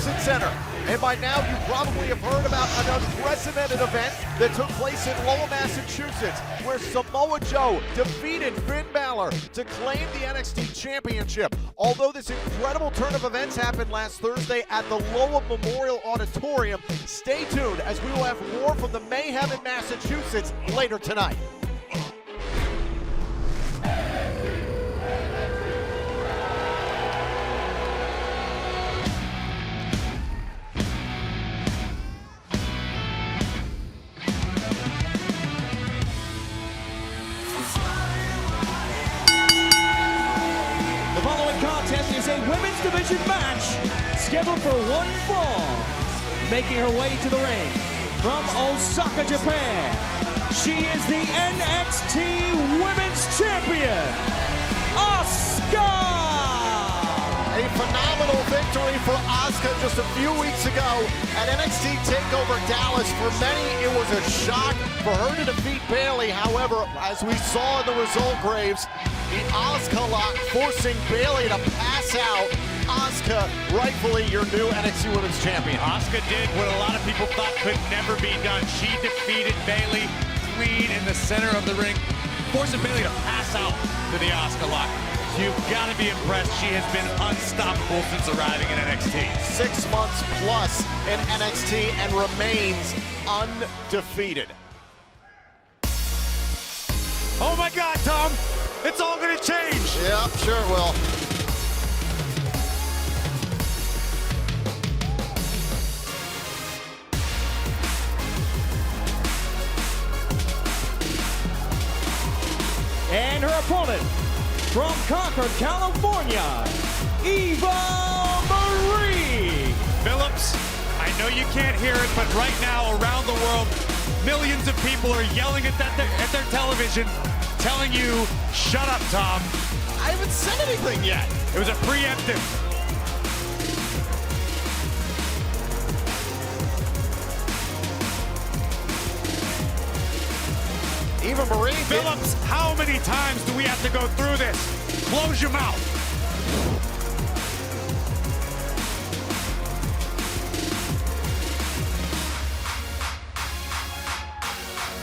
Verizon Center. And by now, you probably have heard about an unprecedented event that took place in Lowell, Massachusetts, where Samoa Joe defeated Finn Bálor to claim the NXT Championship. Although this incredible turn of events happened last Thursday at the Lowell Memorial Auditorium, stay tuned as we will have more from the mayhem in Massachusetts later tonight. The following contest is a women's division match scheduled for one fall. Making her way to the ring from Osaka, Japan, she is the NXT Women's Champion, Asuka! A phenomenal victory for Asuka just a few weeks ago at NXT TakeOver Dallas. For many, it was a shock for her to defeat Bayley. However, as we saw in the result graves, the Asuka lock forcing Bayley to pass out. Asuka, rightfully your new NXT Women's Champion. Asuka did what a lot of people thought could never be done. She defeated Bayley clean in the center of the ring, forcing Bayley to pass out to the Asuka lock. You've got to be impressed. She has been unstoppable since arriving in NXT. 6 months plus in NXT and remains undefeated. Oh my God, Tom! It's all going to change! Yep, sure will. And her opponent, from Concord, California, Eva Marie! Phillips, I know you can't hear it, but right now around the world, millions of people are yelling at their television, telling you, shut up, Tom. I haven't said anything yet. It was a preemptive. Eva Marie. Phillips, how many times do we have to go through this? Close your mouth.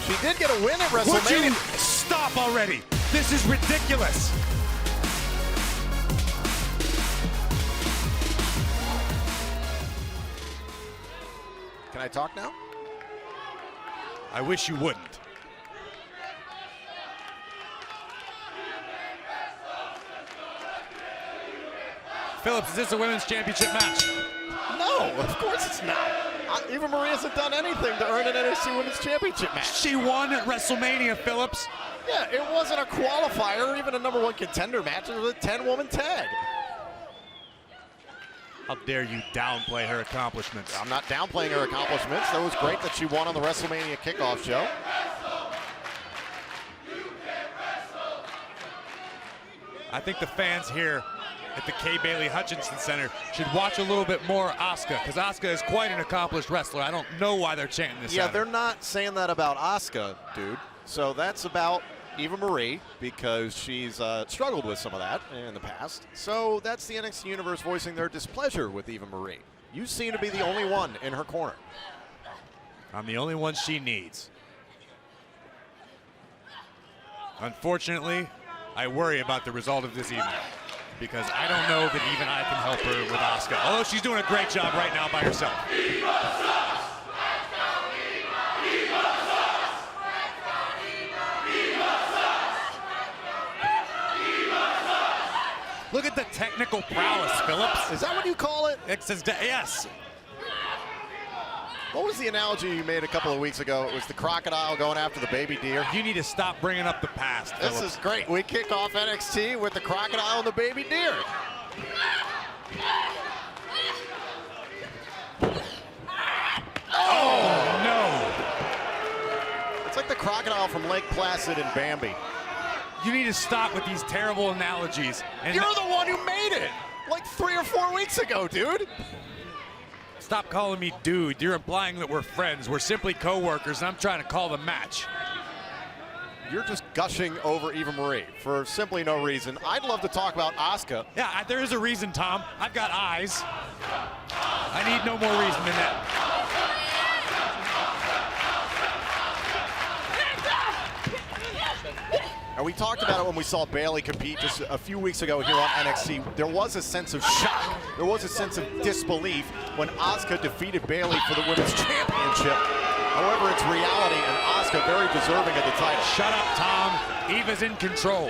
She did get a win at Would WrestleMania. you stop already? This is ridiculous. Can I talk now? I wish you wouldn't. Phillips, is this a women's championship match? No, of course it's not. Eva Marie hasn't done anything to earn an NXT Women's Championship match. She won at WrestleMania, Phillips. Yeah, it wasn't a qualifier or even a number 1 contender match. It was a 10-woman tag. How dare you downplay her accomplishments? I'm not downplaying her accomplishments. That was great that she won on the WrestleMania kickoff show. I think the fans here at the Kay Bailey Hutchinson Center should watch a little bit more Asuka, because Asuka is quite an accomplished wrestler. I don't know why they're chanting this. Yeah, they're not saying that about Asuka, dude. So that's about Eva Marie, because she's struggled with some of that in the past. So that's the NXT Universe voicing their displeasure with Eva Marie. You seem to be the only one in her corner. I'm the only one she needs. Unfortunately, I worry about the result of this evening, because I don't know that even I can help her with Asuka. Although she's doing a great job right now by herself. Look at the technical prowess, Phillips. Is that what you call it? It says, yes. What was the analogy you made a couple of weeks ago? It was the crocodile going after the baby deer. You need to stop bringing up the past, Phillips. This is great. We kick off NXT with the crocodile and the baby deer. Oh, no. It's like the crocodile from Lake Placid and Bambi. You need to stop with these terrible analogies. And You're the one who made it like 3 or 4 weeks ago, dude. Stop calling me dude. You're implying that we're friends. We're simply co-workers, and I'm trying to call the match. You're just gushing over Eva Marie for simply no reason. I'd love to talk about Asuka. Yeah, there is a reason, Tom. I've got eyes. I need no more reason than that. And we talked about it when we saw Bayley compete just a few weeks ago here on NXT. There was a sense of shock. There was a sense of disbelief when Asuka defeated Bayley for the Women's Championship. However, it's reality, and Asuka very deserving of the title. Shut up, Tom. Eva's in control.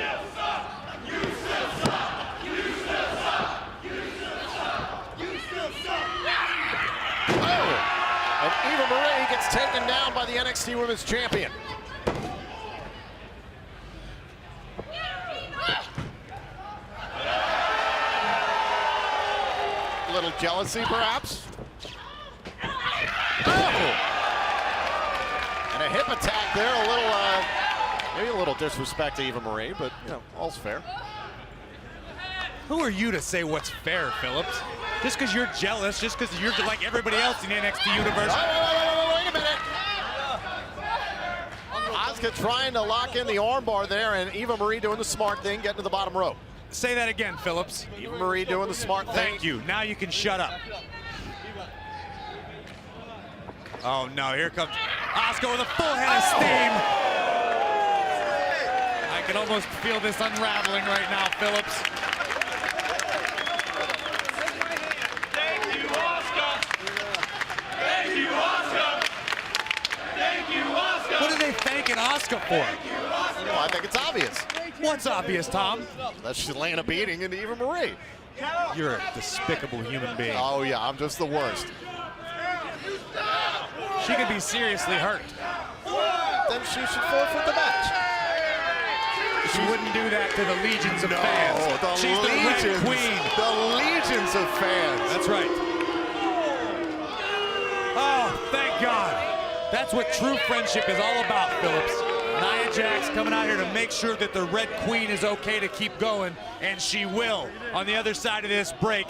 Oh! And Eva Marie gets taken down by the NXT Women's Champion. A little jealousy, perhaps. Oh! And a hip attack there, a little, maybe a little disrespect to Eva Marie, but, you know, all's fair. Who are you to say what's fair, Phillips? Just because you're jealous, just because you're like everybody else in the NXT universe. Wait a minute. Asuka trying to lock in the armbar there, and Eva Marie doing the smart thing, getting to the bottom rope. Say that again, Phillips. Eva Marie doing the smart thing. Thank you. Now you can shut up. Oh no, here comes Asuka with a full head of steam. I can almost feel this unraveling right now, Phillips. Thank you, Asuka. Thank you, Asuka. Thank you, Asuka. What are they thanking Asuka for? Well, I think it's obvious What's obvious, Tom? that she's laying a beating into Eva Marie. You're a despicable human being. Oh yeah, I'm just the worst. She could be seriously hurt. Then she should forfeit the match. She wouldn't do that to the legions of No, fans. the She's the legions, Red Queen. the legions of fans. That's right. Oh, thank God. That's what true friendship is all about, Phillips. Nia Jax coming out here to make sure that the Red Queen is okay to keep going, and she will on the other side of this break.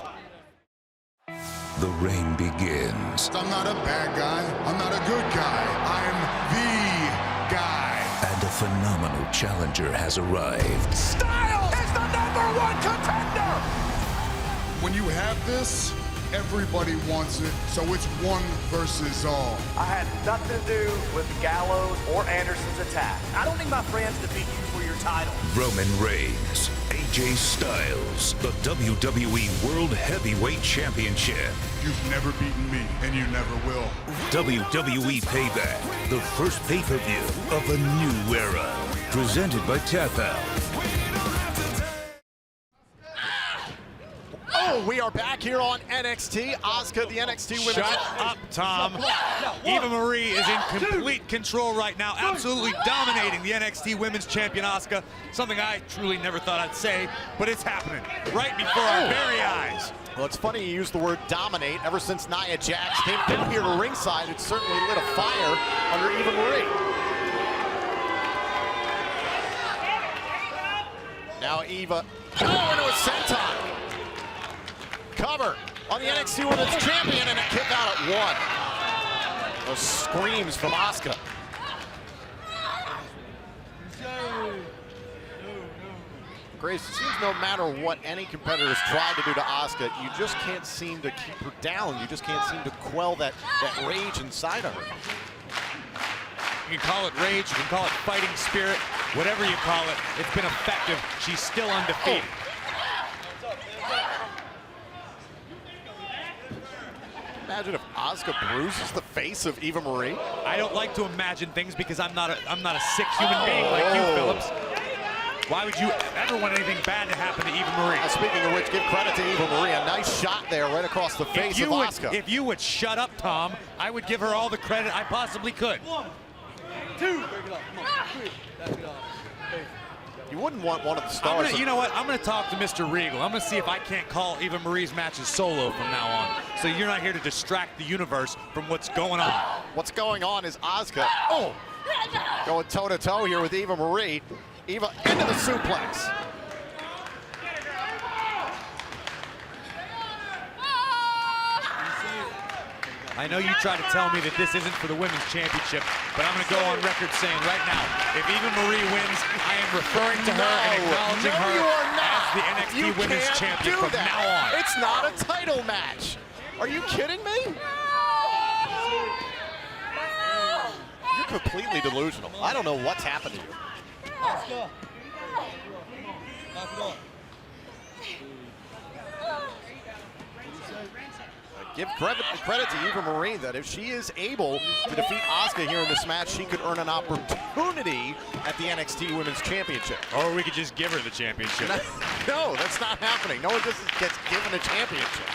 The reign begins. I'm not a bad guy. I'm not a good guy. I'm the guy. And a phenomenal challenger has arrived. Styles is the #1 contender. When you have this, everybody wants it, so it's one versus all. I had nothing to do with Gallows or Anderson's attack. I don't need my friends to beat you for your title. Roman Reigns, AJ Styles, the WWE World Heavyweight Championship. You've never beaten me, and you never will. WWE Payback, the first pay-per-view of a new era. Presented by Tap Out. Oh, we are back here on NXT. Asuka, the NXT Women's... Shut up, Tom. Eva Marie is in complete control right now, absolutely dominating the NXT Women's Champion Asuka. Something I truly never thought I'd say, but it's happening right before our very eyes. Well, it's funny you use the word dominate. Ever since Nia Jax came down here to ringside, it certainly lit a fire under Eva Marie. Now Eva, into a senton. Cover on the NXT Women's Champion, and a kick out at 1. Those screams from Asuka. Grace, it seems no matter what any competitors try to do to Asuka, you just can't seem to keep her down. You just can't seem to quell that rage inside of her. You can call it rage, you can call it fighting spirit, whatever you call it, it's been effective. She's still undefeated. Imagine if Asuka bruises the face of Eva Marie. I don't like to imagine things because I'm not a sick human being like you, Phillips. Why would you ever want anything bad to happen to Eva Marie? Speaking of which, give credit to Eva Marie. A nice shot there right across the face of Asuka. If you would shut up, Tom, I would give her all the credit I possibly could. 1, 2. You wouldn't want one of the stars. You know what? I'm going to talk to Mr. Regal. I'm going to see if I can't call Eva Marie's matches solo from now on. So you're not here to distract the universe from what's going on. What's going on is Asuka going toe-to-toe here with Eva Marie. Eva into the suplex. I know you try to tell me that this isn't for the Women's Championship, but I'm going to go on record saying right now, if Eva Marie wins, I am referring to her and acknowledging her as the NXT Women's Champion from now on. It's not a title match. Are you kidding me? You're completely delusional. I don't know what's happened to you. Give credit to Eva Marie that if she is able to defeat Asuka here in this match, she could earn an opportunity at the NXT Women's Championship. Or we could just give her the championship. No, that's not happening. No one just gets given a championship.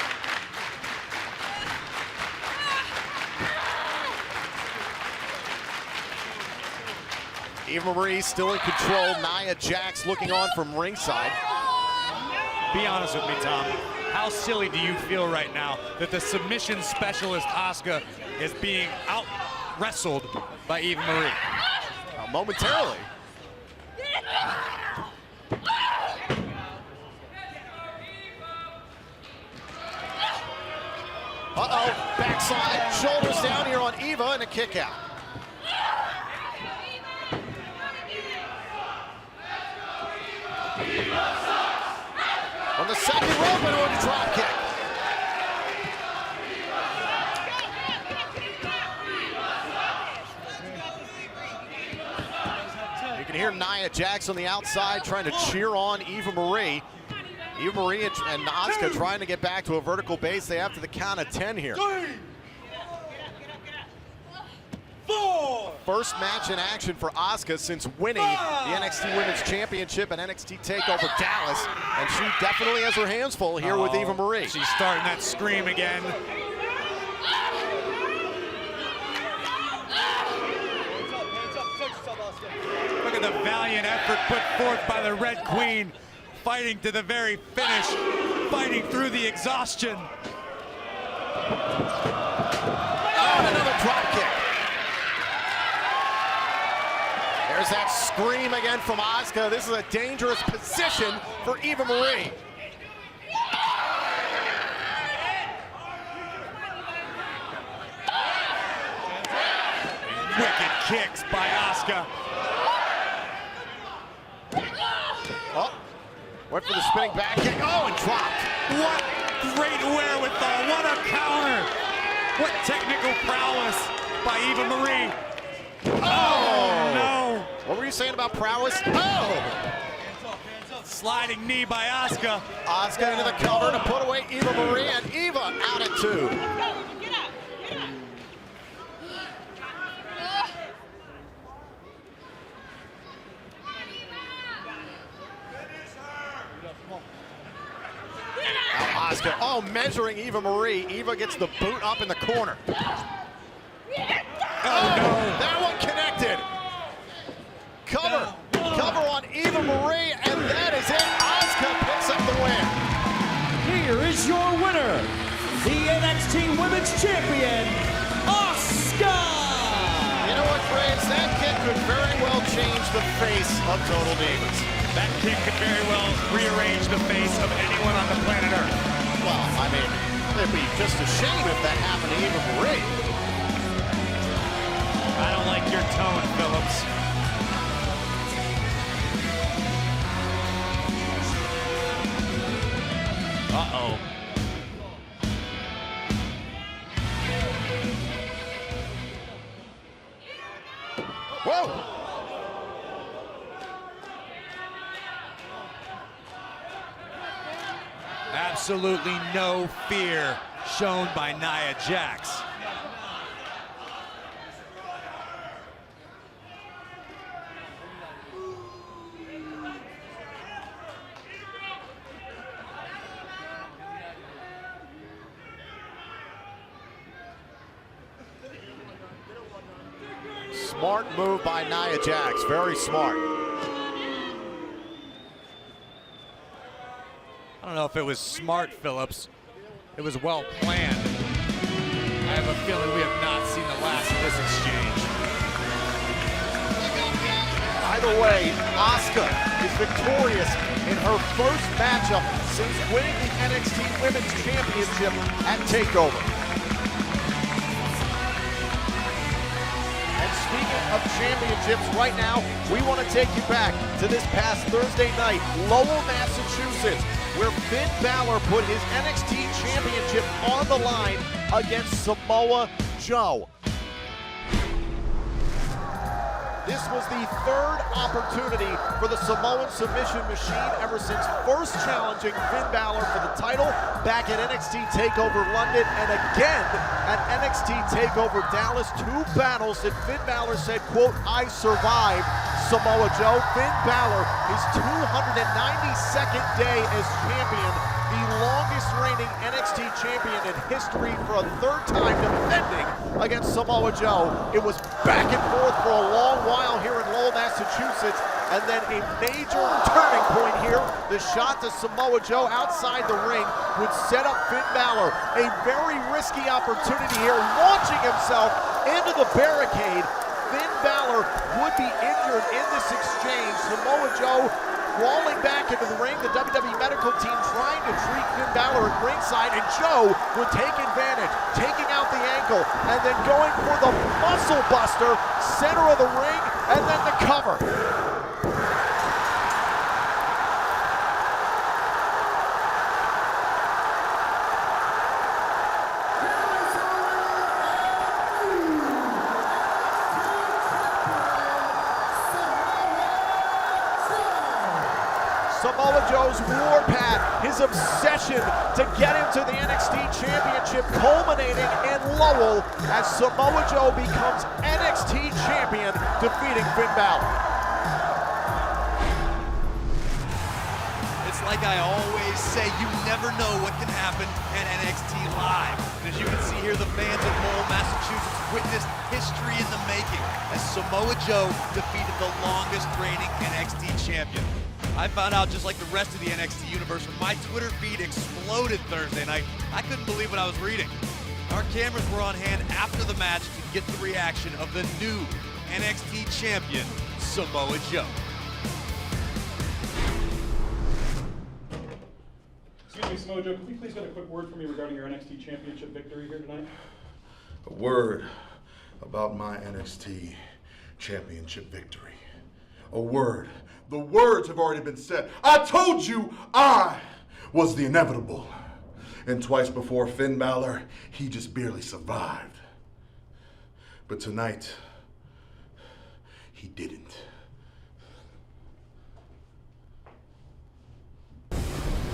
Eva Marie still in control. Nia Jax looking on from ringside. Be honest with me, Tom. How silly do you feel right now that the submission specialist Asuka is being out-wrestled by Eva Marie? Momentarily. Uh-oh, backside, shoulders down here on Eva and a kick out. On the second rope and on the drop kick. You can hear Nia Jax on the outside trying to cheer on Eva Marie. Eva Marie and Asuka trying to get back to a vertical base. They have to the count of 10 here. 3, 4. First match in action for Asuka since winning the NXT Women's Championship and NXT TakeOver Dallas. And she definitely has her hands full here with Eva Marie. She's starting that scream again. Look at the valiant effort put forth by the Red Queen, fighting to the very finish, fighting through the exhaustion. Oh, and another drop kick. There's that scream again from Asuka. This is a dangerous position for Eva Marie. Wicked kicks by Asuka. Oh, went for the spinning back kick. Oh, and dropped. What great wherewithal. What a counter. What technical prowess by Eva Marie. Oh, no. What were you saying about prowess? Oh! Sliding knee by Asuka. Asuka into the cover to put away Eva Marie, and Eva out at 2. Now Asuka, oh, measuring Eva Marie. Eva gets the boot up in the corner. Oh, no. That one connected. Cover on Eva Marie, and that is it. Asuka picks up the win. Here is your winner, the NXT Women's Champion, Asuka! You know what, Graves? That kick could very well change the face of Total Divas. That kick could very well rearrange the face of anyone on the planet Earth. Well, I mean, it'd be just a shame if that happened to Eva Marie. I don't like your tone, Phillips. Uh-oh. Whoa! Absolutely no fear shown by Nia Jax. Smart move by Nia Jax, very smart. I don't know if it was smart, Phillips. It was well planned. I have a feeling we have not seen the last of this exchange. Either way, Asuka is victorious in her first matchup since winning the NXT Women's Championship at TakeOver. And speaking of championships, right now, we want to take you back to this past Thursday night, Lowell, Massachusetts, where Finn Bálor put his NXT Championship on the line against Samoa Joe. This was the third opportunity for the Samoan submission machine ever since first challenging Finn Bálor for the title back at NXT TakeOver London and again at NXT TakeOver Dallas. 2 battles that Finn Bálor said, quote, "I survived Samoa Joe." Finn Bálor, his 292nd day as champion, the longest reigning NXT champion in history for a third time defending against Samoa Joe. It was back and forth for a long while here in Lowell, Massachusetts, and then a major turning point here. The shot to Samoa Joe outside the ring would set up Finn Bálor. A very risky opportunity here, launching himself into the barricade. Finn Bálor would be injured in this exchange. Samoa Joe crawling back into the ring, the WWE medical team trying to treat Finn Bálor at ringside, and Joe would take advantage, taking out the ankle, and then going for the muscle buster, center of the ring, and then the cover. Samoa Joe's warpath, his obsession to get him to the NXT Championship culminating in Lowell as Samoa Joe becomes NXT Champion, defeating Finn Bálor. It's like I always say, you never know what can happen at NXT Live. And as you can see here, the fans of Lowell, Massachusetts witnessed history in the making as Samoa Joe defeated the longest reigning NXT champion. I found out just like the rest of the NXT universe when my Twitter feed exploded Thursday night. I couldn't believe what I was reading. Our cameras were on hand after the match to get the reaction of the new NXT champion, Samoa Joe. Excuse me, Samoa Joe, could we please get a quick word from you regarding your NXT championship victory here tonight? A word about my NXT championship victory. A word. The words have already been said. I told you I was the inevitable. And twice before Finn Bálor, he just barely survived. But tonight, he didn't.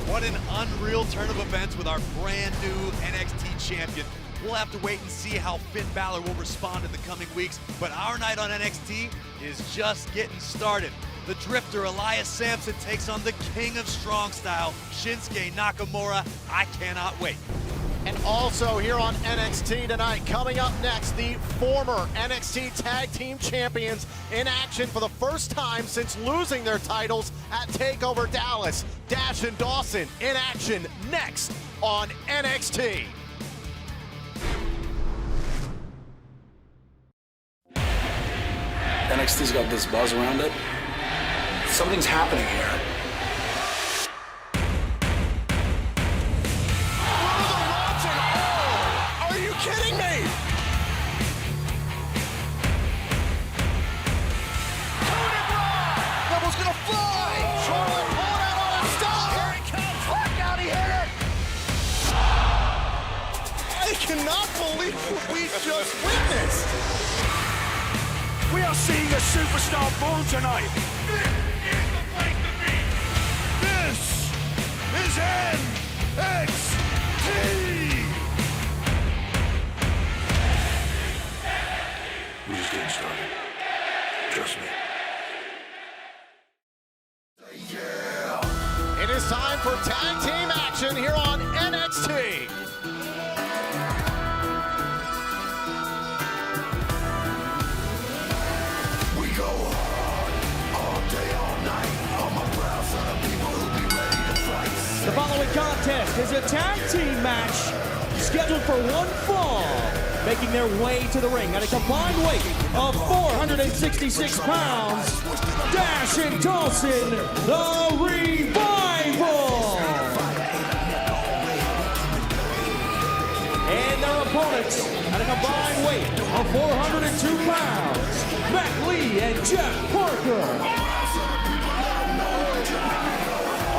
What an unreal turn of events with our brand new NXT champion. We'll have to wait and see how Finn Bálor will respond in the coming weeks, but our night on NXT is just getting started. The Drifter, Elias Sampson, takes on the King of Strong Style, Shinsuke Nakamura. I cannot wait. And also here on NXT tonight, coming up next, the former NXT Tag Team Champions in action for the first time since losing their titles at TakeOver Dallas. Dash and Dawson in action next on NXT. NXT's got this buzz around it. Something's happening here. Are you kidding me? Rebel's gonna fly! Charlotte pulled out on a stop! Here it comes! Look out, he hit it! I cannot believe what we just witnessed! We are seeing a superstar born tonight. This is NXT. We're just getting started. Trust me. It is time for tag team action here on NXT. The following contest is a tag team match scheduled for one fall, making their way to the ring at a combined weight of 466 pounds, Dash and Dawson, the Revival! And their opponents at a combined weight of 402 pounds, Matt Lee and Jeff Parker.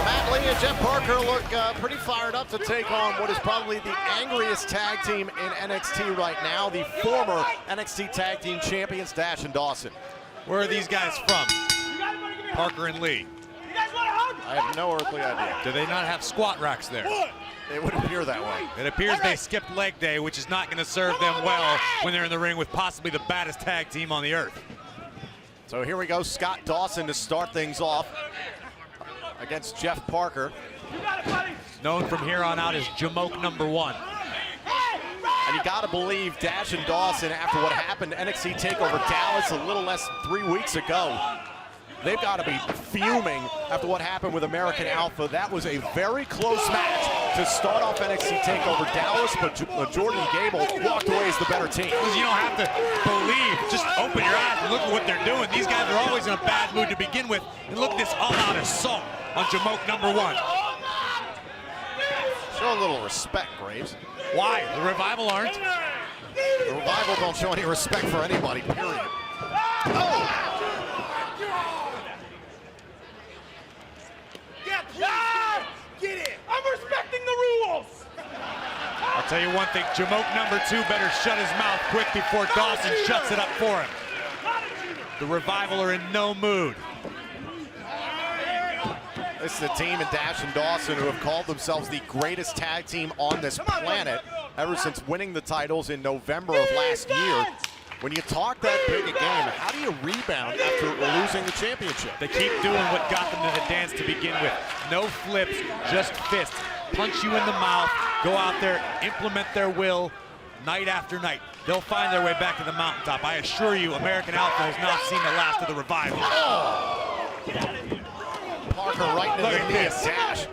Matt Lee and Jeff Parker look pretty fired up to take on what is probably the angriest tag team in NXT right now, the former NXT Tag Team Champions, Dash and Dawson. Where are these guys from? Parker and Lee. I have no earthly idea. Do they not have squat racks there? It would appear that way. It appears they skipped leg day, which is not going to serve them well when they're in the ring with possibly the baddest tag team on the earth. So here we go, Scott Dawson to start things off against Jeff Parker. Known from here on out as Jamoke #1. And you gotta believe Dash and Dawson, after what happened to NXT TakeOver Dallas a little less than 3 weeks ago, they've got to be fuming after what happened with American Alpha. That was a very close match to start off NXT TakeOver Dallas, but Jordan Gable walked away as the better team. You don't have to believe, just open your eyes and look at what they're doing. These guys are always in a bad mood to begin with. And look at this all-out assault on Jamoke #1. Show a little respect, Graves. Why? The Revival aren't. The Revival don't show any respect for anybody, period. Oh! Get it! I'm respecting the rules! I'll tell you one thing, Jamoke #2 better shut his mouth quick before Dawson shuts it up for him. The Revival are in no mood. This is a team in Dash and Dawson who have called themselves the greatest tag team on this planet ever since winning the titles in November of last year. When you talk that big a game, how do you rebound after losing the championship? They keep doing what got them to the dance to begin with. No flips, just fists. Punch you in the mouth, go out there, implement their will night after night. They'll find their way back to the mountaintop. I assure you, American Alpha has not seen the last of the Revival. Oh. Parker right into the knee of Dash.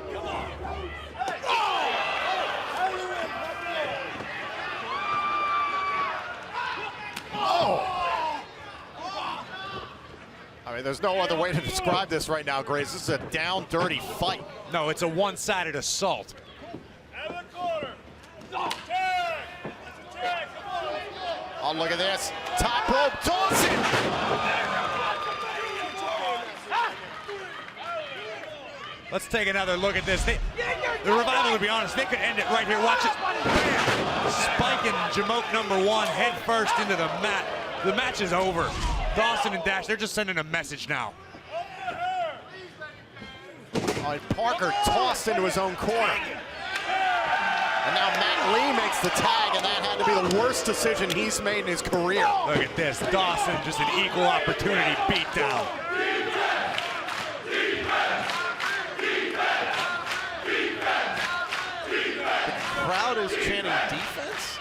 I mean, there's no other way to describe this right now, Grace. This is a down, dirty fight. No, it's a one-sided assault. Oh, look at this. Top rope, Dawson! Let's take another look at this. The Revival, to be honest, they could end it right here. Watch it. Bam! Spiking Jamoke #1 head first into the mat. The match is over. Dawson and Dash, they're just sending a message now. Parker tossed into his own corner. And now Matt Lee makes the tag, and that had to be the worst decision he's made in his career. Look at this. Dawson, just an equal opportunity beatdown. The crowd is chanting defense?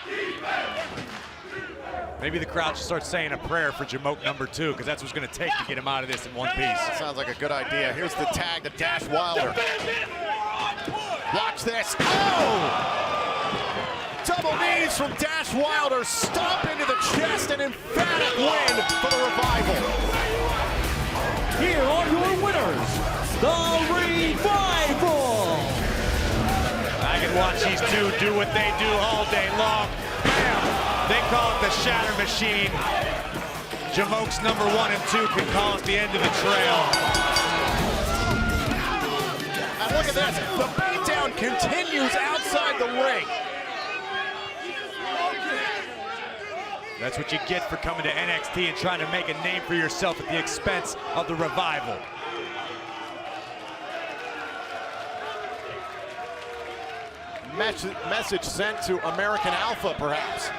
Maybe the crowd should start saying a prayer for Jamoke #2, because that's what's going to take to get him out of this in one piece. Sounds like a good idea. Here's the tag to Dash Wilder. Watch this. Oh! Double knees from Dash Wilder. Stomp into the chest. An emphatic win for the Revival. Here are your winners, the Revival. I can watch these two do what they do all day long. Bam! They call it the Shatter Machine. Jamoke's #1 and 2 can call it the end of the trail. And look at this. The beatdown continues outside the ring. That's what you get for coming to NXT and trying to make a name for yourself at the expense of the Revival. Message sent to American Alpha, perhaps.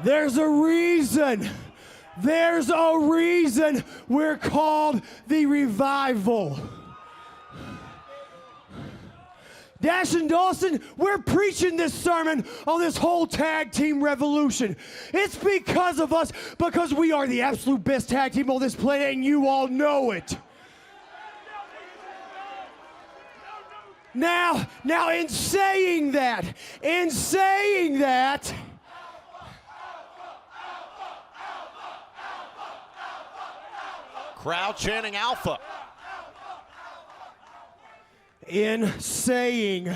There's a reason. There's a reason we're called the Revival. Dash and Dawson, we're preaching this sermon on this whole tag team revolution. It's because of us, because we are the absolute best tag team on this planet, and you all know it. Now, in saying that, crowd chanting Alpha. In saying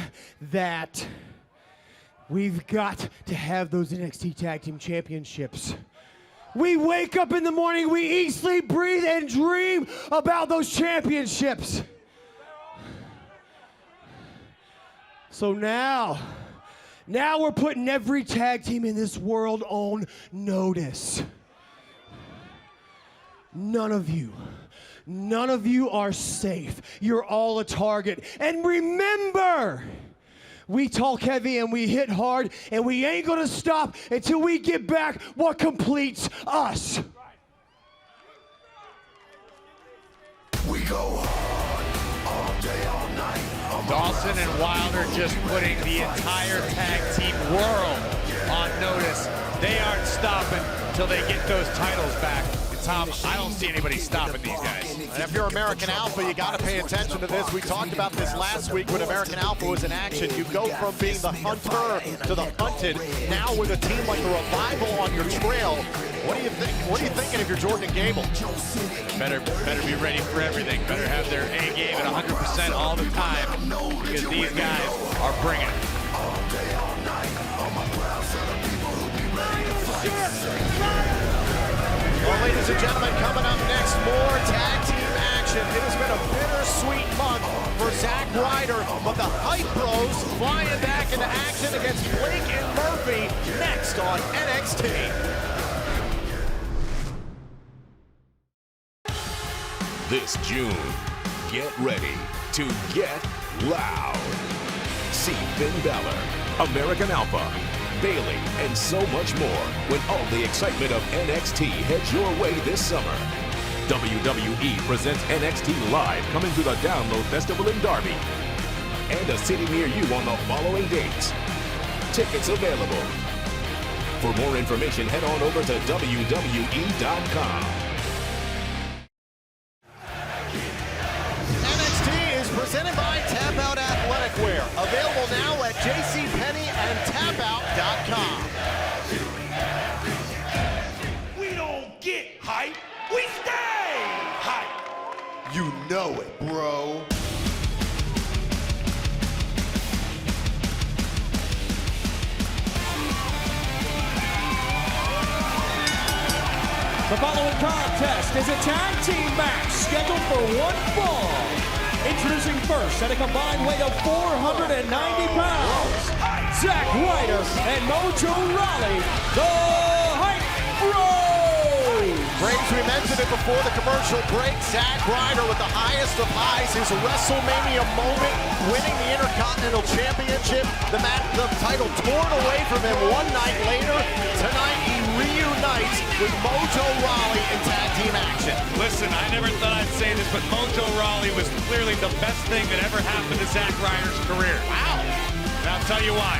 that, We've got to have those NXT Tag Team Championships. We wake up in the morning, we eat, sleep, breathe, and dream about those championships. So now we're putting every tag team in this world on notice. None of you are safe. You're all a target. And remember, we talk heavy and we hit hard, and we ain't gonna stop until we get back what completes us. We go hard all day, all night. Dawson and Wilder just putting the entire tag team world on notice. They aren't stopping until they get those titles back. And Tom, I don't see anybody stopping these guys. And if you're American Alpha, you got to pay attention to this. We talked about this last week when American Alpha was in action. You go from being the hunter to the hunted. Now with a team like the Revival on your trail, what do you think? What are you thinking if you're Jordan and Gable? Better be ready for everything. Better have their A game at 100% all the time, because these guys are bringing it. Well, ladies and gentlemen, coming up next, more tag team action. It has been a bittersweet month for Zack Ryder, but the Hype Bros flying back into action against Blake and Murphy next on NXT. This June, get ready to get loud. See Finn Bálor, American Alpha, Bayley, and so much more when all the excitement of NXT heads your way this summer. WWE presents NXT Live, coming to the Download Festival in Derby and a city near you on the following dates. Tickets available. For more information, head on over to WWE.com. Presented by Tap Out Athletic Wear. Available now at JCPenney and tapout.com. We don't get hype, we stay hype. You know it, bro. The following contest is a tag team match scheduled for one fall. Introducing first at a combined weight of 490 pounds, Zack Ryder and Mojo Rawley, the Hype Bros. Graves, we mentioned it before the commercial break. Zack Ryder with the highest of highs, his WrestleMania moment, winning the Intercontinental Championship. The title torn away from him one night later. Tonight he reunites with Mojo Rawley in tag team action. Listen, I never thought I'd say this, but Mojo Rawley was clearly the best thing that ever happened to Zack Ryder's career. Wow. And I'll tell you why.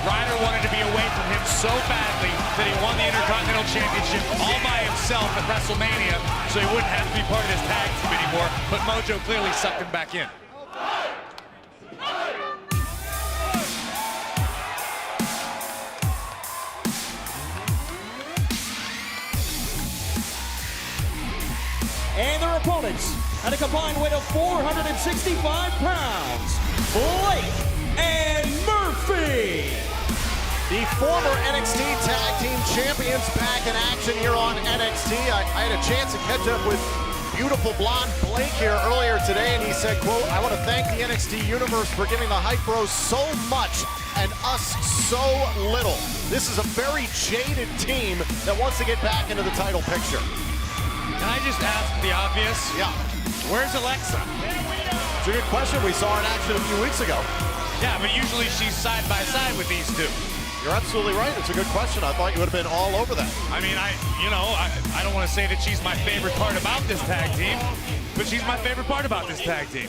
Ryder wanted to be away from him so badly that he won the Intercontinental Championship all by himself at WrestleMania, so he wouldn't have to be part of this tag team anymore, but Mojo clearly sucked him back in. And their opponents, at a combined weight of 465 pounds, Blake and Murphy. The former NXT Tag Team Champions back in action here on NXT. I had a chance to catch up with beautiful blonde Blake here earlier today, and he said, quote, I want to thank the NXT Universe for giving the Hype Bros so much and us so little. This is a very jaded team that wants to get back into the title picture. Can I just ask the obvious? Yeah. Where's Alexa? It's a good question. We saw her in action a few weeks ago. Yeah, but usually she's side by side with these two. You're absolutely right. It's a good question. I thought you would have been all over that. I mean, I don't want to say that she's my favorite part about this tag team, but she's my favorite part about this tag team.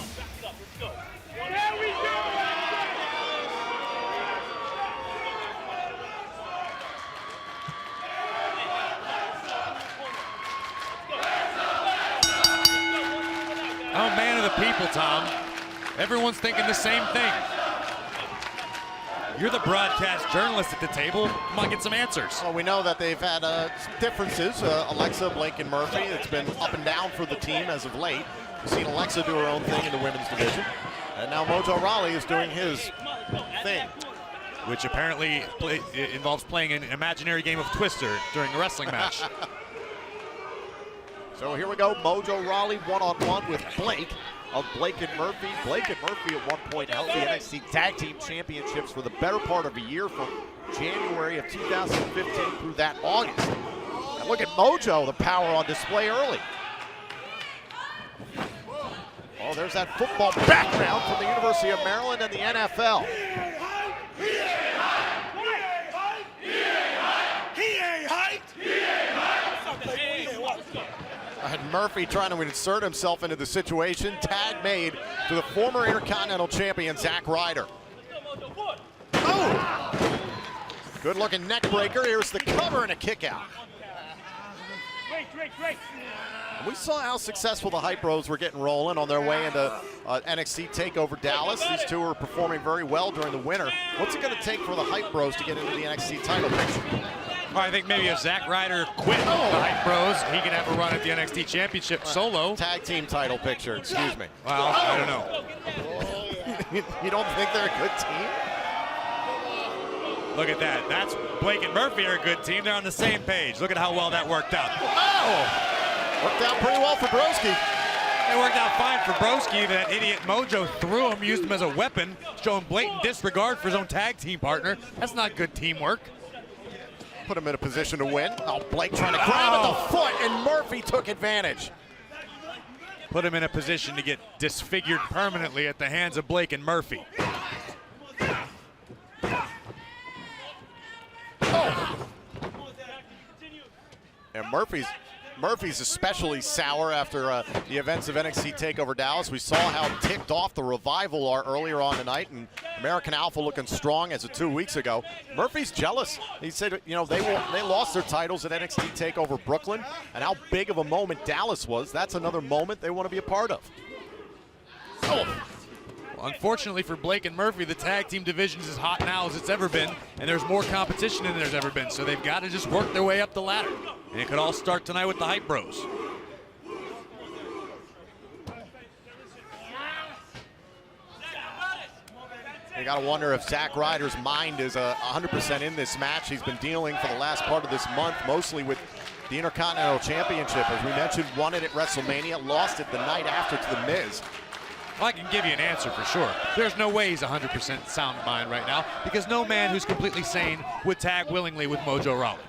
Oh, man of the people, Tom. Everyone's thinking the same thing. You're the broadcast journalist at the table. Come on, get some answers. Well, we know that they've had some differences. Alexa, Blake, and Murphy. It's been up and down for the team as of late. We've seen Alexa do her own thing in the women's division. And now Mojo Rawley is doing his thing. which apparently involves playing an imaginary game of Twister during a wrestling match. So here we go, Mojo Rawley one-on-one with Blake of Blake and Murphy. Blake and Murphy at one point held the NXT Tag Team Championships for the better part of a year, from January of 2015 through that August. And look at Mojo, the power on display early. Oh, there's that football background from the University of Maryland and the NFL. And Murphy trying to insert himself into the situation. Tag made to the former Intercontinental Champion, Zack Ryder. Oh! Good looking neck breaker. Here's the cover and a kick out. We saw how successful the Hype Bros were getting rolling on their way into NXT TakeOver Dallas. These two are performing very well during the winter. What's it going to take for the Hype Bros to get into the NXT title picture? Well, I think maybe if Zack Ryder quit the Hype Bros, he can have a run at the NXT Championship solo. Tag team title picture, excuse me. Well, I don't know. You don't think they're a good team? Look at that. That's Blake and Murphy are a good team. They're on the same page. Look at how well that worked out. Oh! Worked out pretty well for Broski. It worked out fine for Broski. That idiot Mojo threw him, used him as a weapon, showing blatant disregard for his own tag team partner. That's not good teamwork. Put him in a position to win. Oh, Blake trying to grab at the foot, and Murphy took advantage. Put him in a position to get disfigured permanently at the hands of Blake and Murphy. Oh. And Murphy's especially sour after the events of NXT TakeOver Dallas. We saw how ticked off the Revival are earlier on tonight, and American Alpha looking strong as of 2 weeks ago. Murphy's jealous. He said, you know, they lost their titles at NXT TakeOver Brooklyn, and how big of a moment Dallas was. That's another moment they want to be a part of. Oh. Well, unfortunately for Blake and Murphy, the tag team division is as hot now as it's ever been, and there's more competition than there's ever been, so they've got to just work their way up the ladder. And it could all start tonight with the Hype Bros. You got to wonder if Zack Ryder's mind is 100% in this match. He's been dealing for the last part of this month, mostly with the Intercontinental Championship. As we mentioned, won it at WrestleMania, lost it the night after to The Miz. Well, I can give you an answer for sure. There's no way he's 100% sound mind right now, because no man who's completely sane would tag willingly with Mojo Rawley.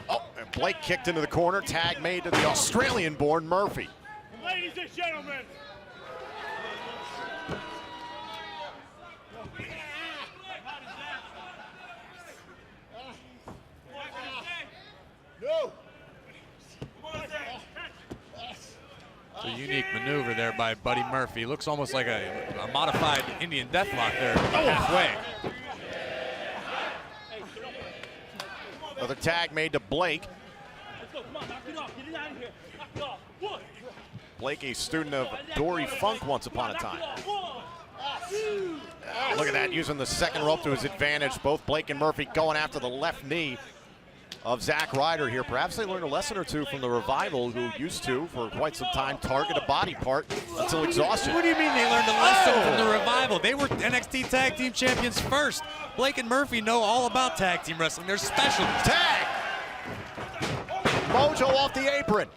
Oh, and Blake kicked into the corner. Tag made to the Australian-born Murphy. Ladies and gentlemen, no. It's a unique maneuver there by Buddy Murphy. Looks almost like a modified Indian deathlock there halfway. Another tag made to Blake. Blake, a student of Dory Funk once upon a time. Look at that, using the second rope to his advantage. Both Blake and Murphy going after the left knee of Zack Ryder here. Perhaps they learned a lesson or two from the Revival, who used to, for quite some time, target a body part until exhaustion. What do you mean they learned a lesson from the Revival? They were NXT Tag Team Champions first. Blake and Murphy know all about tag team wrestling. They're specialists. Tag! Mojo off the apron.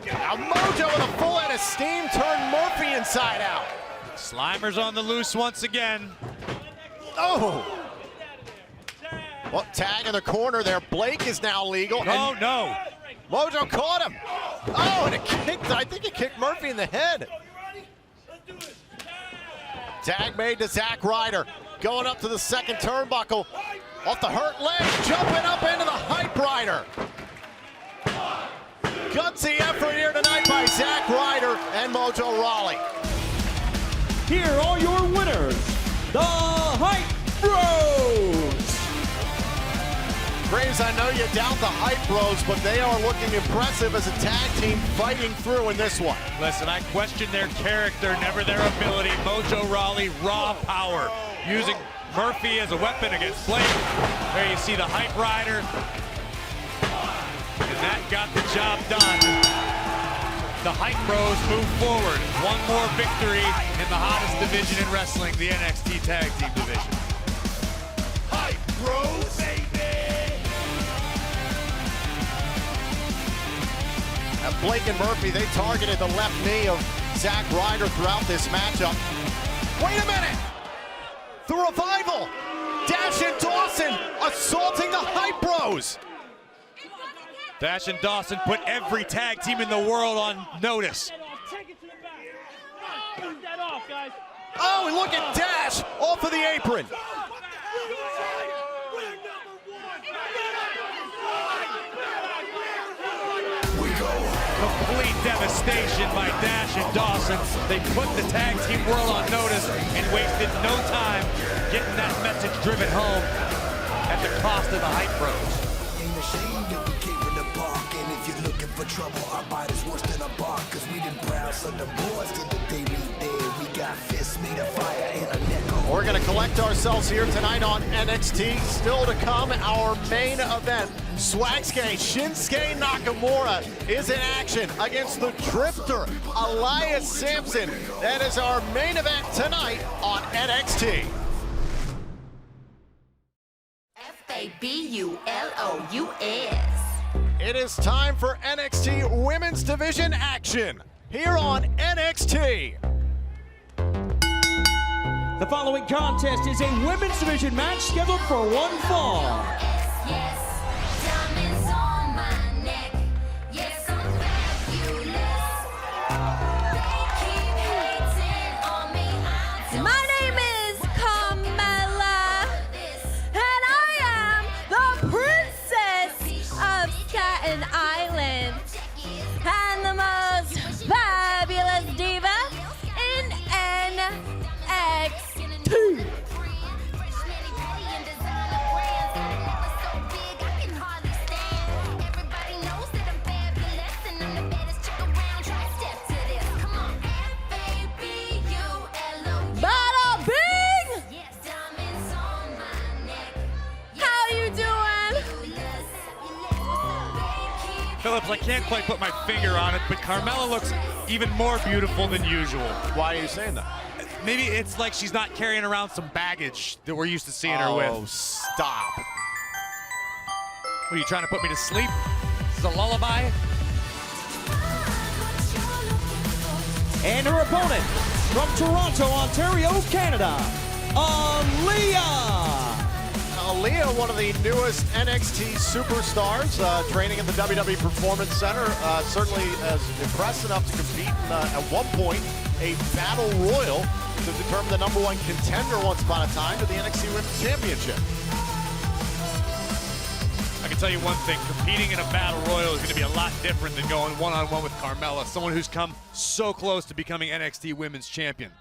Now Mojo with a full head of steam turned Murphy inside out. Slimer's on the loose once again. Oh! Well, tag in the corner there. Blake is now legal. Oh, no. Mojo caught him. Oh, and it kicked, I think it kicked Murphy in the head. Tag made to Zack Ryder. Going up to the second turnbuckle. Off the hurt leg, jumping up into the Hype Rider. Gutsy effort here tonight by Zack Ryder and Mojo Rawley. Here are your winners, the Hype Bros. Graves, I know you doubt the Hype Bros, but they are looking impressive as a tag team fighting through in this one. Listen, I question their character, never their ability. Mojo Rawley, raw power, using Murphy as a weapon against Blake. There you see the Hype Rider. And that got the job done. the Hype Bros move forward. One more victory in the hottest division in wrestling, the NXT Tag Team division. Hype Bros, baby! Blake and Murphy, they targeted the left knee of Zack Ryder throughout this matchup. Wait a minute! The Revival! Dash and Dawson assaulting the Hype Bros! Dash and Dawson put every tag team in the world on notice. Oh, and look at Dash off of the apron. Complete devastation by Dash and Dawson. They put the tag team world on notice and wasted no time getting that message driven home at the cost of the Hype Bros. Ain't ashamed if we came in the park, and if you're looking for trouble, our bite is worse than a bark, cause we didn't browse on the boards till the day we did. We got fists made of fire and a neck. We're gonna collect ourselves here tonight on NXT. Still to come, our main event. Swagsuke Shinsuke Nakamura is in action against the Drifter, Elias Sampson. That is our main event tonight on NXT. FABULOUS. It is time for NXT Women's Division action here on NXT. The following contest is a women's division match scheduled for one fall. Diamonds on my neck. Yes, I'm fabulous. They keep hating on me. My name is Carmella, and I am the princess of Staten Island and the most fabulous diva in NXT. Phillips, I can't quite put my finger on it, but Carmella looks even more beautiful than usual. Why are you saying that? Maybe it's like she's not carrying around some baggage that we're used to seeing her with. Oh, stop. What, are you trying to put me to sleep? This is a lullaby? And her opponent from Toronto, Ontario, Canada, Aliyah. Aliyah, one of the newest NXT superstars, training at the WWE Performance Center, certainly as impressed enough to compete in, at one point, a battle royal to determine the #1 contender once upon a time to the NXT Women's Championship. I can tell you one thing, competing in a battle royal is going to be a lot different than going one-on-one with Carmella, someone who's come so close to becoming NXT Women's Champion.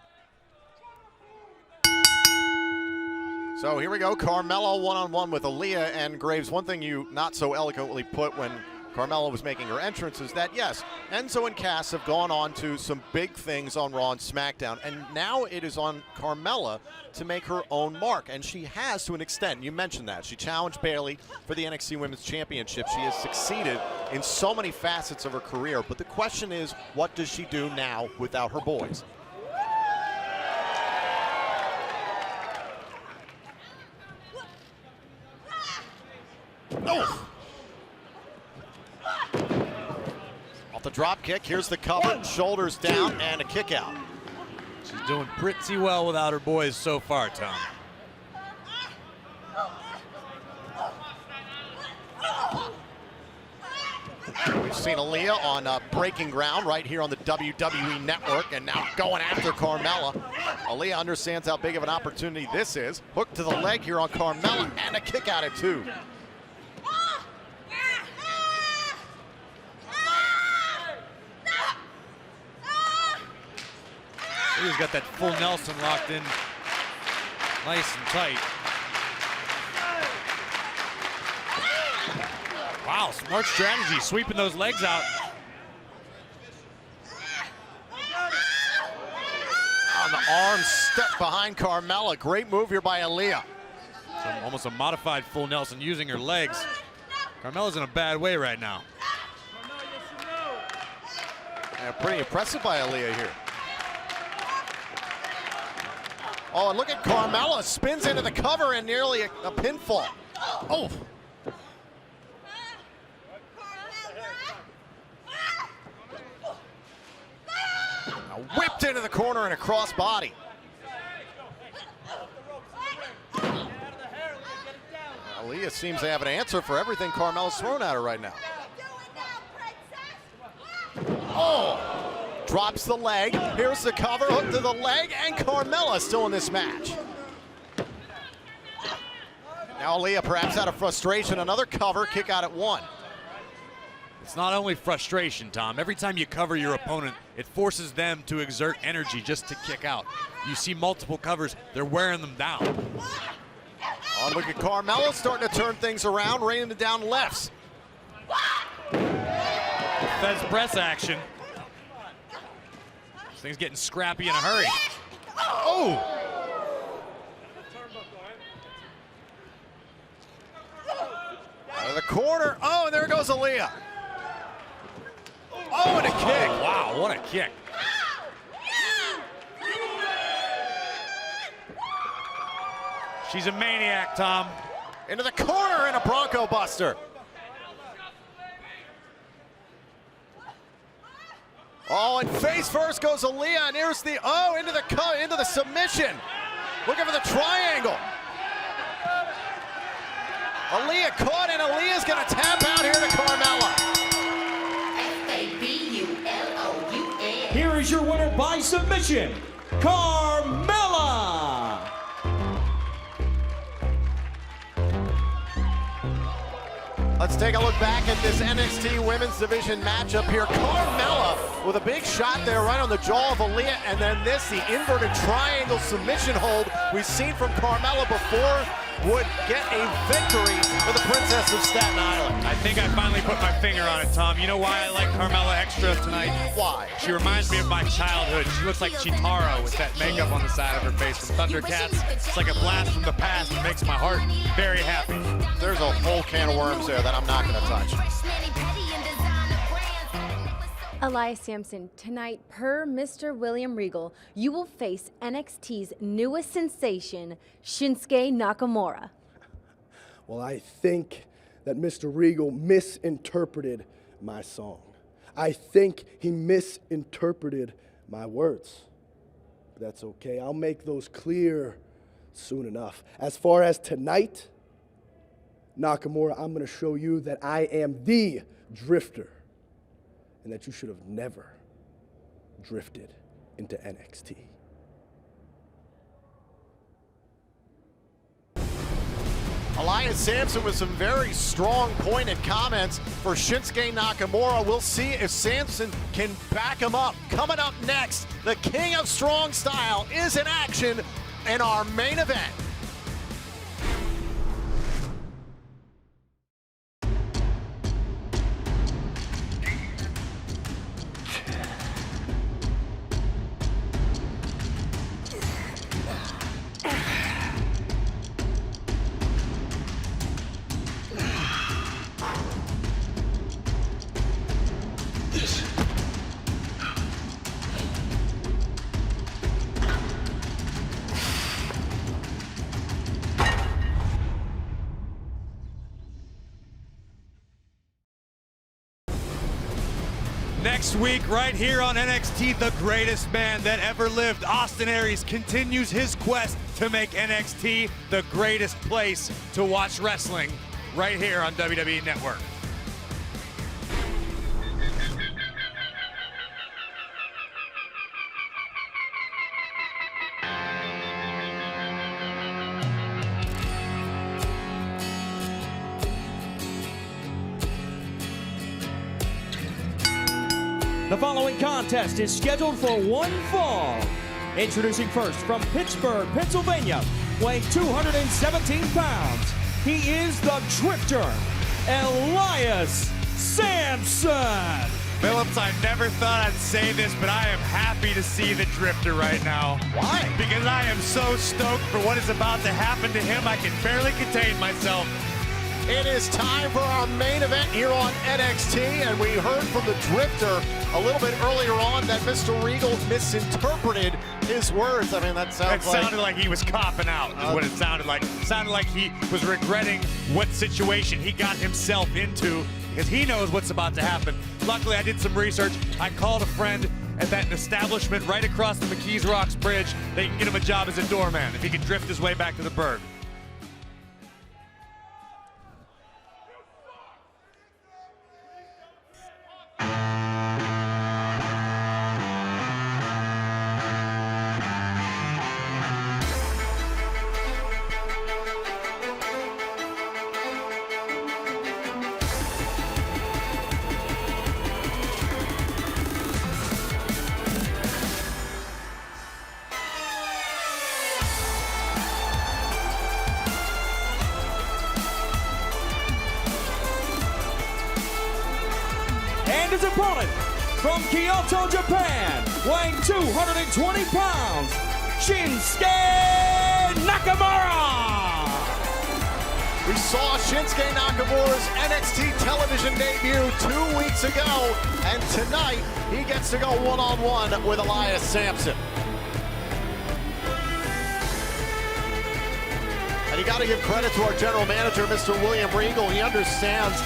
So here we go, Carmella one-on-one with Aliyah. And Graves, one thing you not so eloquently put when Carmella was making her entrance is that, yes, Enzo and Cass have gone on to some big things on Raw and SmackDown, and now it is on Carmella to make her own mark, and she has to an extent. You mentioned that. She challenged Bayley for the NXT Women's Championship. She has succeeded in so many facets of her career, but the question is, what does she do now without her boys? Oh! Off the drop kick, here's the cover, shoulders down, and a kick out. She's doing pretty well without her boys so far, Tom. We've seen Aliyah on Breaking Ground right here on the WWE Network, and now going after Carmella. Aliyah understands how big of an opportunity this is. Hook to the leg here on Carmella, and a kick out at 2. He's got that full Nelson locked in nice and tight. Wow, smart strategy, sweeping those legs out. On the arm step behind Carmella. Great move here by Aliyah. So almost a modified full Nelson using her legs. Carmella's in a bad way right now. Yeah, pretty impressive by Aliyah here. Oh, and look at Carmella, spins into the cover and nearly a pinfall. Oh. Now whipped into the corner and a cross body. Aliyah seems to have an answer for everything Carmella's thrown at her right now. Oh! Drops the leg. Here's the cover, hook to the leg, and Carmella still in this match. Now Aliyah perhaps out of frustration, another cover, kick out at 1. It's not only frustration, Tom. Every time you cover your opponent, it forces them to exert energy just to kick out. You see multiple covers, they're wearing them down. Oh, look at Carmella starting to turn things around, raining down lefts. Fez press action. This thing's getting scrappy in a hurry. Oh! Out of the corner. Oh, and there goes Aliyah. Oh, and a kick. Oh, wow, what a kick. She's a maniac, Tom. Into the corner and a Bronco Buster. Oh, and face first goes Aliyah, and here's the, oh, into the submission. Looking for the triangle. Aliyah caught, and Aliyah's gonna tap out here to Carmella. F-A-B-U-L-O-U-N. Here is your winner by submission, Carmella. Let's take a look back at this NXT Women's Division matchup here. Carmella with a big shot there right on the jaw of Aliyah, and then this, the inverted triangle submission hold we've seen from Carmella before, would get a victory for the Princess of Staten Island. I think I finally put my finger on it, Tom. You know why I like Carmella extra tonight? Why? She reminds me of my childhood. She looks like Chitara with that makeup on the side of her face from Thundercats. It's like a blast from the past. It makes my heart very happy. There's a whole can of worms there that I'm not going to touch. Elias Sampson, tonight, per Mr. William Regal, you will face NXT's newest sensation, Shinsuke Nakamura. Well, I think that Mr. Regal misinterpreted my song. I think he misinterpreted my words. But that's okay. I'll make those clear soon enough. As far as tonight, Nakamura, I'm going to show you that I am the drifter, and that you should have never drifted into NXT. Elias Sampson with some very strong pointed comments for Shinsuke Nakamura. We'll see if Sampson can back him up. Coming up next, the King of Strong Style is in action in our main event. Next week, right here on NXT, the greatest man that ever lived, Austin Aries, continues his quest to make NXT the greatest place to watch wrestling right here on WWE Network. The following contest is scheduled for one fall. Introducing first from Pittsburgh, Pennsylvania, weighing 217 pounds, he is the Drifter, Elias Sampson. Phillips, I never thought I'd say this, but I am happy to see the Drifter right now. Why? Because I am so stoked for what is about to happen to him, I can barely contain myself. It is time for our main event here on NXT, and we heard from the Drifter a little bit earlier on that Mr. Regal misinterpreted his words. I mean, that sounded like he was copping out, is what it sounded like. It sounded like he was regretting what situation he got himself into, because he knows what's about to happen. Luckily, I did some research. I called a friend at that establishment right across the McKees Rocks Bridge. They can get him a job as a doorman if he can drift his way back to the Berg. And his opponent from Kyoto, Japan, weighing 220 pounds, Shinsuke Nakamura. We saw Shinsuke Nakamura's NXT television debut 2 weeks ago, and tonight he gets to go one-on-one with Elias Sampson. And you got to give credit to our general manager, Mr. William Regal. He understands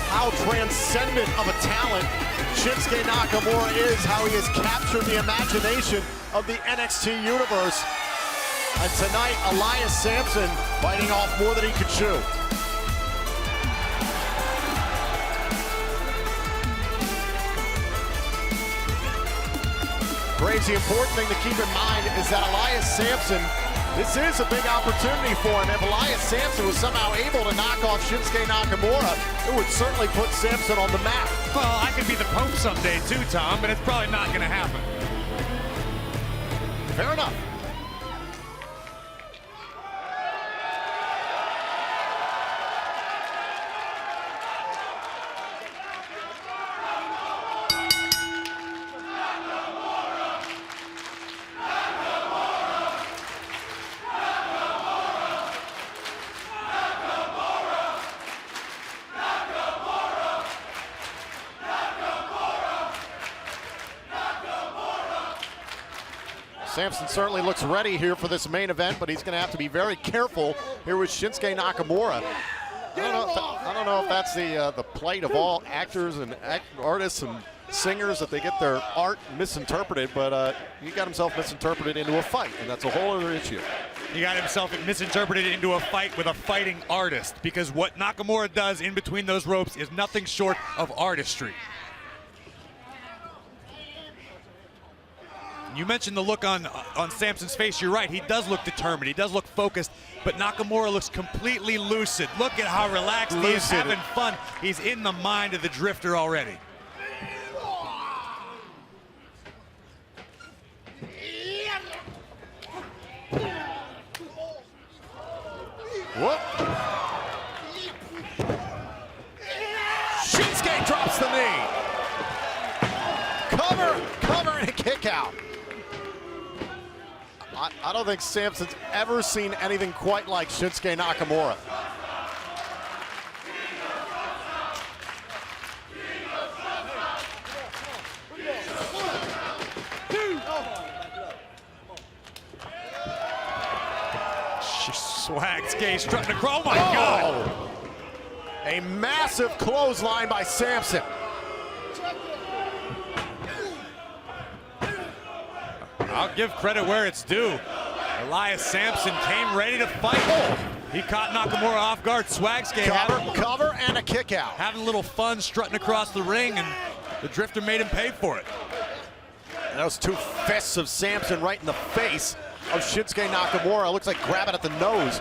how transcendent of a talent Shinsuke Nakamura is, how he has captured the imagination of the NXT universe. And tonight, Elias Sampson biting off more than he could chew. Graves, the important thing to keep in mind is that Elias Sampson, this is a big opportunity for him. If Elias Sampson was somehow able to knock off Shinsuke Nakamura, it would certainly put Sampson on the map. Well, I could be the Pope someday too, Tom, but it's probably not going to happen. Fair enough. Sampson certainly looks ready here for this main event, but he's going to have to be very careful here with Shinsuke Nakamura. I don't know if that's the plight of all actors and artists and singers, that they get their art misinterpreted, but he got himself misinterpreted into a fight, and that's a whole other issue. He got himself misinterpreted into a fight with a fighting artist, because what Nakamura does in between those ropes is nothing short of artistry. You mentioned the look on Sampson's face. You're right. He does look determined. He does look focused. But Nakamura looks completely lucid. Look at how relaxed he is, having fun. He's in the mind of the Drifter already. Whoop. Shinsuke drops the knee. Cover, and a kick out. I don't think Sampson's ever seen anything quite like Shinsuke Nakamura. Swag's gay strutting across. Oh my God! A massive clothesline by Sampson. I'll give credit where it's due. Elias Sampson came ready to fight. He caught Nakamura off guard. Swag's-gay cover and a kick out. Having a little fun strutting across the ring, and the Drifter made him pay for it. And those two fists of Sampson right in the face of Shinsuke Nakamura. Looks like grabbing at the nose.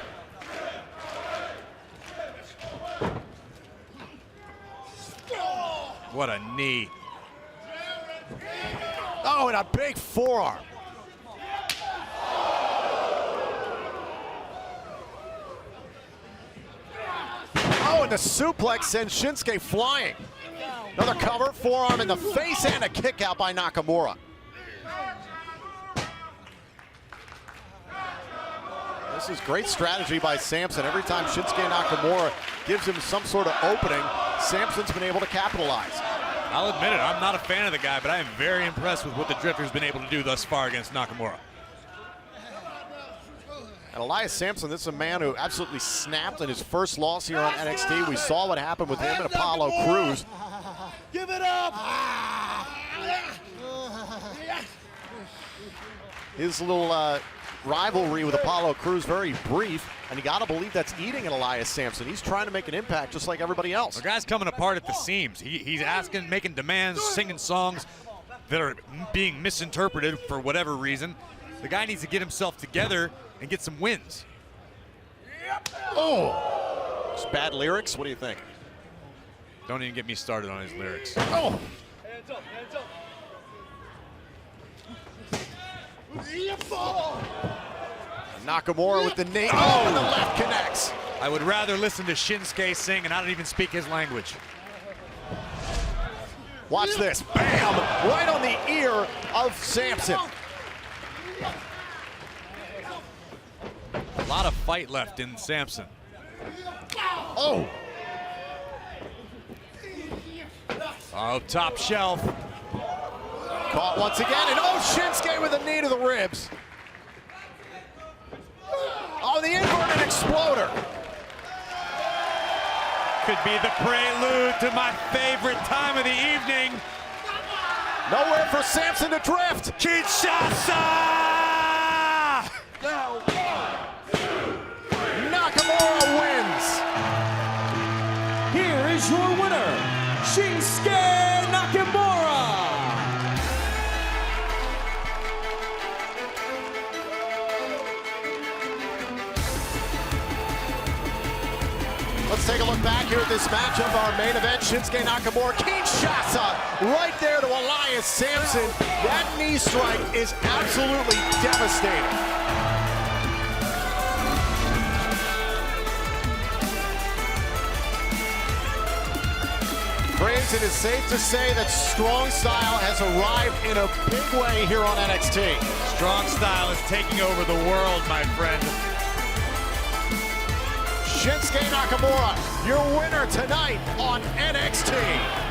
What a knee. Oh, and a big forearm. Oh, and the suplex sends Shinsuke flying. Another cover, forearm in the face, and a kick out by Nakamura. This is great strategy by Sampson. Every time Shinsuke Nakamura gives him some sort of opening. Sampson's been able to capitalize. I'll admit it, I'm not a fan of the guy, but I am very impressed with what the Drifter's been able to do thus far against Nakamura. And Elias Sampson, this is a man who absolutely snapped in his first loss here on NXT. We saw what happened with him and Apollo Crews. Give it up! His little rivalry with Apollo Crews, very brief, and you gotta believe that's eating at Elias Sampson. He's trying to make an impact just like everybody else. The guy's coming apart at the seams. He's asking, making demands, singing songs that are being misinterpreted for whatever reason. The guy needs to get himself together and get some wins. Oh! Just bad lyrics? What do you think? Don't even get me started on his lyrics. Oh! Hands up, hands up. Nakamura with the knee. Oh, and the left connects. I would rather listen to Shinsuke sing, and I don't even speak his language. Watch this. Bam! Right on the ear of Sampson. A lot of fight left in Sampson. Oh! Oh, top shelf. Caught once again, and oh, Shinsuke with a knee to the ribs. Oh, the inverted exploder. Could be the prelude to my favorite time of the evening. Nowhere for Sampson to drift. Kinshasa! Nakamura wins. Here is your winner, Shinsuke Nakamura. Let's take a look back here at this matchup. Our main event, Shinsuke Nakamura, Kinshasa, right there to Elias Sampson. That knee strike is absolutely devastating. Braves, it is safe to say that Strong Style has arrived in a big way here on NXT. Strong Style is taking over the world, my friend. Shinsuke Nakamura, your winner tonight on NXT.